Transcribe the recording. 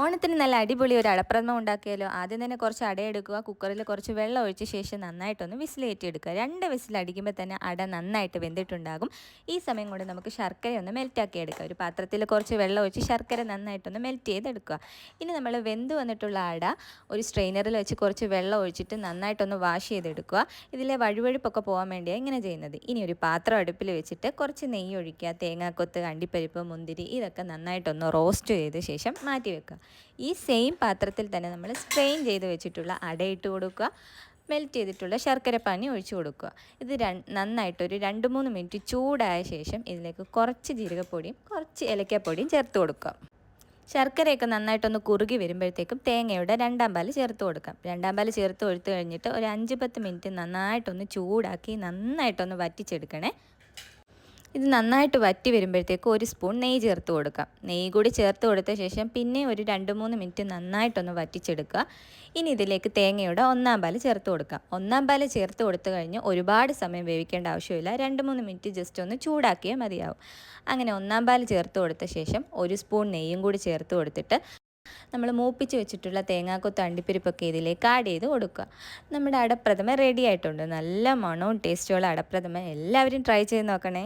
ഓണത്തിന് നല്ല അടിപൊളി ഒരു അടപ്രഥമൻ ഉണ്ടാക്കിയാലോ. ആദ്യം തന്നെ കുറച്ച് അട എടുക്കുക, കുക്കറിൽ കുറച്ച് വെള്ളം ഒഴിച്ച ശേഷം നന്നായിട്ടൊന്ന് വിസിലേറ്റി എടുക്കുക. 2 വിസിൽ അടിക്കുമ്പോൾ തന്നെ അട നന്നായിട്ട് വെന്തിട്ടുണ്ടാകും. ഈ സമയം കൊണ്ട് നമുക്ക് ശർക്കര ഒന്ന് മെൽറ്റാക്കി എടുക്കുക. ഒരു പാത്രത്തിൽ കുറച്ച് വെള്ളം ഒഴിച്ച് ശർക്കര നന്നായിട്ടൊന്ന് മെൽറ്റ് ചെയ്തെടുക്കുക. ഇനി നമ്മൾ വെന്ത് വന്നിട്ടുള്ള അട ഒരു സ്ട്രെയിനറിൽ വെച്ച് കുറച്ച് വെള്ളം ഒഴിച്ചിട്ട് നന്നായിട്ടൊന്ന് വാഷ് ചെയ്തെടുക്കുക. ഇതിലെ വഴുവഴുപ്പൊക്കെ പോകാൻ വേണ്ടിയാണ് ഇങ്ങനെ ചെയ്യുന്നത്. ഇനി ഒരു പാത്രം അടുപ്പിൽ വെച്ചിട്ട് കുറച്ച് നെയ്യ് ഒഴിക്കുക. തേങ്ങാക്കൊത്ത്, അണ്ടിപ്പരിപ്പ്, മുന്തിരി ഇതൊക്കെ നന്നായിട്ടൊന്ന് റോസ്റ്റ് ചെയ്ത ശേഷം മാറ്റി വെക്കുക. ഈ സെയിം പാത്രത്തിൽ തന്നെ നമ്മൾ സ്ട്രെയിൻ ചെയ്ത് വെച്ചിട്ടുള്ള അട ഇട്ട് കൊടുക്കുക. മെൽറ്റ് ചെയ്തിട്ടുള്ള ശർക്കര പാനി ഒഴിച്ചു കൊടുക്കുക. ഇത് നന്നായിട്ടൊരു 2-3 മിനിറ്റ് ചൂടായ ശേഷം ഇതിലേക്ക് കുറച്ച് ജീരകപ്പൊടിയും കുറച്ച് ഏലക്കാപ്പൊടിയും ചേർത്ത് കൊടുക്കുക. ശർക്കരയൊക്കെ നന്നായിട്ടൊന്ന് കുറുകി വരുമ്പോഴത്തേക്കും തേങ്ങയുടെ 2-ാം പാൽ ചേർത്ത് കൊടുക്കാം. 2-ാം പാൽ ചേർത്ത് കൊടുത്തു കഴിഞ്ഞിട്ട് ഒരു 5-10 മിനിറ്റ് നന്നായിട്ടൊന്ന് ചൂടാക്കി നന്നായിട്ടൊന്ന് വറ്റിച്ചെടുക്കണേ. ഇത് നന്നായിട്ട് വറ്റി വരുമ്പോഴത്തേക്ക് 1 സ്പൂൺ നെയ്യ് ചേർത്ത് കൊടുക്കാം. നെയ്യ് കൂടി ചേർത്ത് കൊടുത്ത ശേഷം പിന്നെ ഒരു 2-3 മിനിറ്റ് നന്നായിട്ടൊന്ന് വറ്റിച്ചെടുക്കുക. ഇനി ഇതിലേക്ക് തേങ്ങയുടെ 1-ാം പാൽ ചേർത്ത് കൊടുക്കാം. 1-ാം പാൽ ചേർത്ത് കൊടുത്തു കഴിഞ്ഞ് ഒരുപാട് സമയം വേവിക്കേണ്ട ആവശ്യമില്ല. 2-3 മിനിറ്റ് ജസ്റ്റ് ഒന്ന് ചൂടാക്കിയാൽ മതിയാവും. അങ്ങനെ 1-ാം പാൽ ചേർത്ത് കൊടുത്ത ശേഷം 1 സ്പൂൺ നെയ്യും കൂടി ചേർത്ത് കൊടുത്തിട്ട് നമ്മൾ മൂപ്പിച്ച് വെച്ചിട്ടുള്ള തേങ്ങാക്കൊത്ത്, അണ്ടിപ്പരിപ്പൊക്കെ ഇതിലേക്ക് ആഡ് ചെയ്ത് കൊടുക്കുക. നമ്മുടെ അടപ്രഥമൻ റെഡി ആയിട്ടുണ്ട്. നല്ല മണവും ടേസ്റ്റുള്ള അടപ്രഥമൻ എല്ലാവരും ട്രൈ ചെയ്ത് നോക്കണേ.